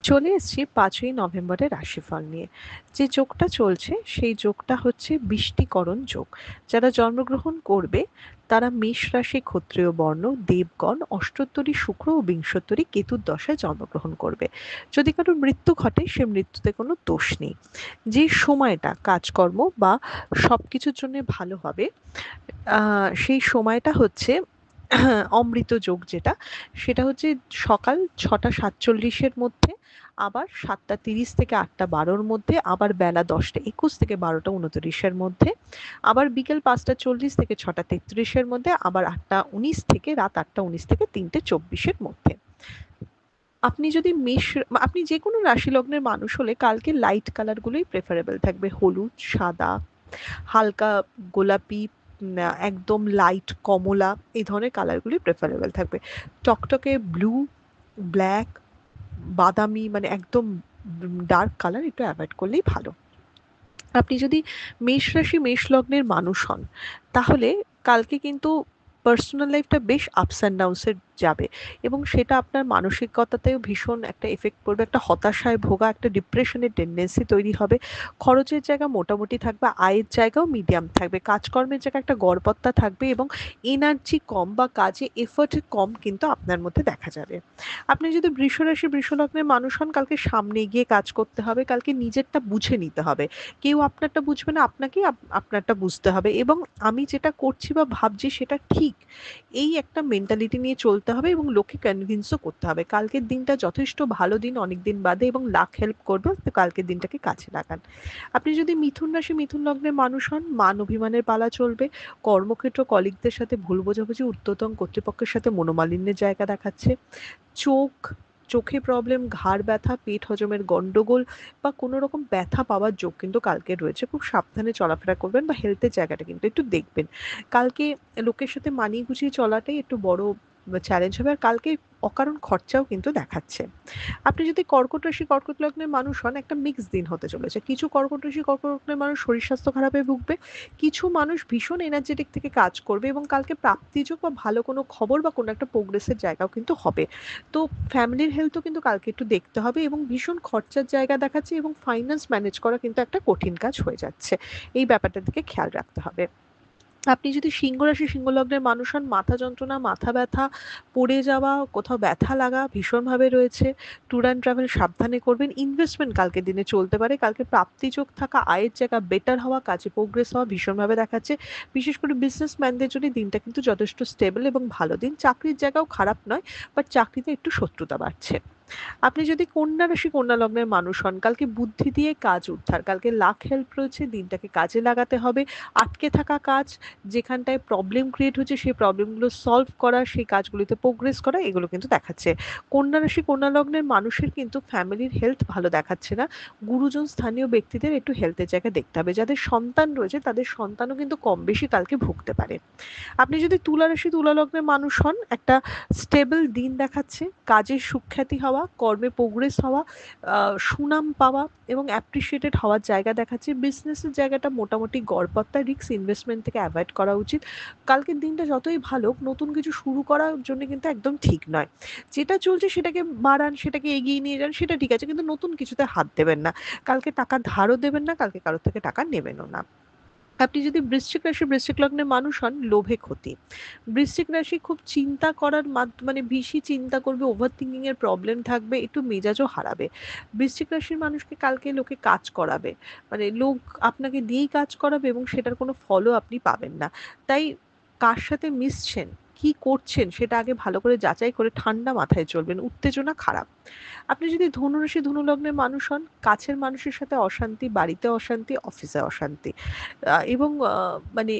চলে এসেছি ৫ই নভেম্বরের রাশিফল নিয়ে। যে যোগটা চলছে সেই যোগটা হচ্ছে বৃষ্টিকরণ যোগ। যারা জন্মগ্রহণ করবে তারা মেষ রাশি, ক্ষত্রিয় বর্ণ, দেবগণ, অষ্টোত্তরী শুক্র ও বিংশোত্তরী কেতুর দশায় জন্মগ্রহণ করবে। যদি কারোর মৃত্যু ঘটে সে মৃত্যুতে কোনো দোষ নেই। যে সময়টা কাজকর্ম বা সবকিছুর জন্য ভালো হবে সেই সময়টা হচ্ছে অমৃত যোগ যেটা, সেটা হচ্ছে সকাল ৬টা ৪৭-এর মধ্যে, আবার ৭টা ৩০ থেকে ৮টা ১২-র মধ্যে, আবার বেলা ১০টা ২১ থেকে ১২টা ২৯-এর মধ্যে, আবার বিকেল ৫টা ৪০ থেকে ৬টা ৩৩-এর মধ্যে, আবার ৮টা ১৯ থেকে রাত ৮টা ১৯ থেকে ৩টে ২৪-এর মধ্যে। আপনি যদি আপনি যে কোনো রাশি লগ্নের মানুষ হলে কালকে লাইট কালারগুলোই প্রেফারেবল থাকবে। হলুদ, সাদা, হালকা গোলাপি, একদম লাইট কমলা, এই ধরনের কালারগুলি প্রেফারেবল থাকবে। টকটকে ব্লু, ব্ল্যাক, বাদামি, মানে একদম ডার্ক কালার একটু অ্যাভয়েড করলেই ভালো। আপনি যদি মেষ রাশি মেষ লগ্নের মানুষ হন তাহলে কালকে কিন্তু পার্সোনাল লাইফটা বেশ আপস অ্যান্ড ডাউনসে যাবে, এবং সেটা আপনার মানসিকতাতেও ভীষণ একটা এফেক্ট পড়বে। একটা হতাশায় ভোগা, একটা ডিপ্রেশনের টেন্ডেন্সি তৈরি হবে। খরচের জায়গা মোটামুটি থাকবে, আয়ের জায়গাও মিডিয়াম থাকবে, কাজকর্মের জায়গায় একটা গড়পত্তা থাকবে, এবং এনার্জি কম বা কাজে এফোর্ট কম কিন্তু আপনার মধ্যে দেখা যাবে। আপনি যদি বৃষ রাশি বৃষ লগ্নের মানুষ হন কালকে সামনে গিয়ে কাজ করতে হবে, কালকে নিজেরটা বুঝে নিতে হবে। কেউ আপনারটা বুঝবে না, আপনাকেই আপনারটা বুঝতে হবে, এবং আমি যেটা করছি বা ভাবছি সেটা ঠিক, এই একটা মেন্টালিটি নিয়ে চলতে হবে, এবং লোককে কনভিন্সও করতে হবে। কালকের দিনটা যথেষ্ট ভালো দিন অনেক দিন বাদে, এবং লাক হেল্প করবে, তো কালকের দিনটাকে কাজে লাগান। আপনি যদি মিথুন রাশি মিথুন লগ্নের মানুষ হন, মান অভিমানের পালা চলবে। কর্মক্ষেত্র কলিগদের সাথে ভুল বোঝাবুঝি, ঊর্ধ্বতন কর্তৃপক্ষের সাথে মনোমালিন্যের জায়গা দেখাচ্ছে। চোখ, চোখে প্রবলেম, ঘাড় ব্যথা, পেট হজমের গন্ডগোল বা কোনো রকম ব্যথা পাওয়ার যোগ কিন্তু কালকে রয়েছে। খুব সাবধানে চলাফেরা করবেন, বা হেলথের জায়গাটা কিন্তু একটু দেখবেন। কালকে লোকের সাথে মানিয়ে গুছিয়ে চলাটাই একটু বড় চ্যালেঞ্জ হবে, আর কালকে অকারণ খরচাও কিন্তু দেখাচ্ছে। আপনি যদি কর্কট রাশি কর্কট লগ্নের মানুষ হন, একটা মিক্স দিন হতে চলেছে। কিছু কর্কট রাশি কর্কট লগ্নের মানুষ শরীর স্বাস্থ্য খারাপে ভুগবে, কিছু মানুষ ভীষণ এনার্জেটিক থেকে কাজ করবে, এবং কালকে প্রাপ্তিযোগ বা ভালো কোনো খবর বা কোনো একটা প্রোগ্রেসের জায়গাও কিন্তু হবে। তো ফ্যামিলির হেলথও কিন্তু কালকে একটু দেখতে হবে, এবং ভীষণ খরচার জায়গা দেখাচ্ছে, এবং ফাইন্যান্স ম্যানেজ করা কিন্তু একটা কঠিন কাজ হয়ে যাচ্ছে। এই ব্যাপারটার দিকে খেয়াল রাখতে হবে। আপনি যদি সিংহ রাশি সিংহ লগ্নের মানুষ হন, মাথা যন্ত্রণা, মাথা ব্যথা, পড়ে যাওয়া, কোথাও ব্যথা লাগা ভীষণভাবে রয়েছে। ট্যুর অ্যান্ড ট্রাভেল সাবধানে করবেন। ইনভেস্টমেন্ট কালকের দিনে চলতে পারে। কালকে প্রাপ্তিযোগ থাকা, আয়ের জায়গা বেটার হওয়া, কাজে প্রোগ্রেস হওয়া ভীষণভাবে দেখাচ্ছে। বিশেষ করে বিজনেসম্যানদের জন্য দিনটা কিন্তু যথেষ্ট স্টেবল এবং ভালো দিন। চাকরির জায়গাও খারাপ নয়, বাট চাকরিতে একটু শত্রুতা বাড়ছে। আপনি যদি কন্যা রাশি কন্যা লগ্নের মানুষ হন, কালকে বুদ্ধি দিয়ে কাজ উদ্ধার, কালকে লাক হেল্প রয়েছে, দিনটাকে কাজে লাগাতে হবে। আটকে থাকা কাজ, যেখানটায় প্রবলেম ক্রিয়েট হচ্ছে সেই প্রবলেমগুলো সলভ করা, সেই কাজগুলিতে প্রোগ্রেস করা, এগুলো কিন্তু দেখাচ্ছে। কন্যা রাশি কন্যা লগ্নের মানুষের কিন্তু ফ্যামিলির হেলথ ভালো দেখাচ্ছে না। গুরুজন স্থানীয় ব্যক্তিদের একটু হেলথের জায়গা দেখতে হবে। যাদের সন্তান রয়েছে তাদের সন্তানও কিন্তু কম বেশি কালকে ভুগতে পারে। আপনি যদি তুলা রাশি তুলা লগ্নের মানুষ হন, একটা স্টেবল দিন দেখাচ্ছে। কাজের সুখ্যাতি হওয়া, কর্মে প্রোগ্রেস হওয়া, সুনাম পাওয়া এবং অ্যাপ্রিসিয়েটেড হওয়ার জায়গা দেখাচ্ছে। বিজনেসের জায়গাটা মোটামুটি গড়পড়তা, রিস্ক ইনভেস্টমেন্ট থেকে অ্যাভয়েড করা উচিত। কালকের দিনটা যতই ভালো হোক, নতুন কিছু শুরু করার জন্য কিন্তু একদম ঠিক নয়। যেটা চলছে সেটাকে বাড়ান, সেটাকে এগিয়ে নিয়ে যান, সেটা ঠিক আছে, কিন্তু নতুন কিছুতে হাত দেবেন না। কালকে টাকা ধারও দেবেন না, কালকে কারোর থেকে টাকা নেবেনও না। আপনি যদি বৃশ্চিক রাশি বৃশ্চিক লগ্নের মানুষ হন, লোভে ক্ষতি। বৃশ্চিক রাশি খুব চিন্তা করার মানে বেশি চিন্তা করবে, ওভার থিঙ্কিং এর প্রবলেম থাকবে, একটু মেজাজও হারাবে। বৃশ্চিক রাশির মানুষকে কালকে লোকে কাজ করাবে, মানে লোক আপনাকে দিয়েই কাজ করাবে, এবং সেটার কোনো ফলও আপনি পাবেন না। তাই কার সাথে মিশছেন, কি করছেন সেটা আগে ভালো করে যাচাই করে ঠান্ডা মাথায় চলবেন, উত্তেজনা খারাপ। আপনি যদি ধনুরাশি ধনু লগ্নের মানুষ হন, কাছের মানুষের সাথে অশান্তি, বাড়িতে অশান্তি, অফিসে অশান্তি, এবং মানে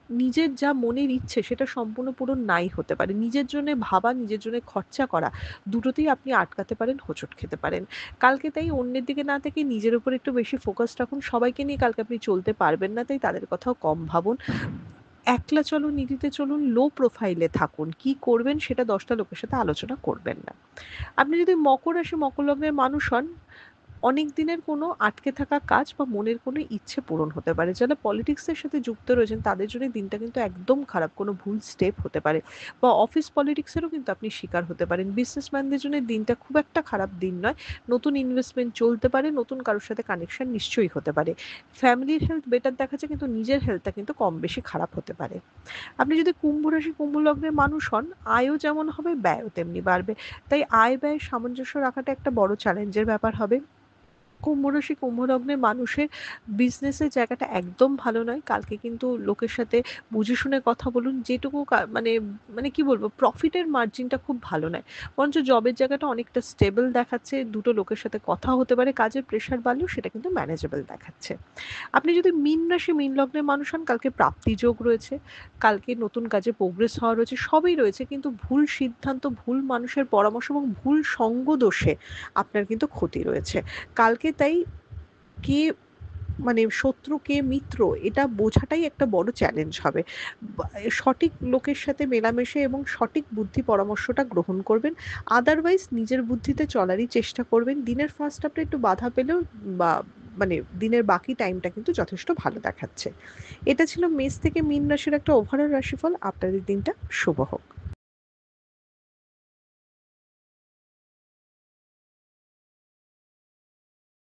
নিজের যা মনের ইচ্ছে সেটা সম্পূর্ণ পূরণ নাই হতে পারে। নিজের জন্য ভাবা, নিজের জন্য খরচা করা, দুটোতেই আপনি আটকাতে পারেন, হোঁচট খেতে পারেন। কালকে তাই অন্যের দিকে না থেকে নিজের উপর একটু বেশি ফোকাস রাখুন। সবাইকে নিয়ে কালকে আপনি চলতে পারবেন না, তাই তাদের কথাও কম ভাবুন। একলা চলুন, নিরিতে চলুন, লো প্রোফাইলে থাকুন। কি করবেন সেটা 10টা লোকের সাথে আলোচনা করবেন না। আপনি যদি মকর রাশি মকর লগ্নের মানুষ হন, অনেক দিনের কোনো আটকে থাকা কাজ বা মনের কোনো ইচ্ছে পূরণ হতে পারে। যারা পলিটিক্সের সাথে যুক্ত রয়েছেন তাদের জন্য দিনটা কিন্তু একদম খারাপ। কোনো ভুল স্টেপ হতে পারে বা অফিস পলিটিক্সেরও কিন্তু আপনি শিকার হতে পারেন। বিজনেসম্যানদের জন্য দিনটা খুব একটা খারাপ দিন নয়। নতুন ইনভেস্টমেন্ট চলতে পারে, নতুন কারোর সাথে কানেকশন নিশ্চয়ই হতে পারে। ফ্যামিলির হেলথ বেটার দেখাচ্ছে কিন্তু নিজের হেলথটা কিন্তু কম বেশি খারাপ হতে পারে। আপনি যদি কুম্ভ রাশি কুম্ভ লগ্নের মানুষ হন, আয়ও যেমন হবে ব্যয়ও তেমনি বাড়বে। তাই আয় ব্যয় সামঞ্জস্য রাখাটা একটা বড় চ্যালেঞ্জের ব্যাপার হবে। কুম্ভ রাশি কুম্ভ লগ্নের মানুষের বিজনেসের জায়গাটা একদম ভালো নয়। কালকে কিন্তু লোকের সাথে বুঝে শুনে কথা বলুন। যেটুকু মানে মানে কি বলবো, প্রফিটের মার্জিনটা খুব ভালো নয়। বরঞ্চ জবের জায়গাটা অনেকটা স্টেবল দেখাচ্ছে। দুটো লোকের সাথে কথা হতে পারে, কাজের প্রেশার বাড়লেও সেটা কিন্তু ম্যানেজেবল দেখাচ্ছে। আপনি যদি মীন রাশি মীন লগ্নের মানুষ হন, কালকে প্রাপ্তি যোগ রয়েছে, কালকে নতুন কাজে প্রোগ্রেস হওয়া রয়েছে, সবই রয়েছে, কিন্তু ভুল সিদ্ধান্ত, ভুল মানুষের পরামর্শ এবং ভুল সঙ্গ দোষে আপনার কিন্তু ক্ষতি রয়েছে কালকে। তাই কে মানে শত্রু কে মিত্র এটা বোঝাটাই একটা বড় চ্যালেঞ্জ হবে। সঠিক লোকের সাথে মেলামেশে এবং সঠিক বুদ্ধি পরামর্শটা গ্রহণ করবেন। আদারওয়াইজ নিজের বুদ্ধিতে চলারই চেষ্টা করবেন। দিনের ফার্স্ট হাফটা একটু বাধা পেলেও বা মানে দিনের বাকি টাইমটা কিন্তু যথেষ্ট ভালো দেখাচ্ছে। এটা ছিল মেষ থেকে মীন রাশির একটা ওভারঅল রাশিফল। আপনাদের দিনটা শুভ হোক।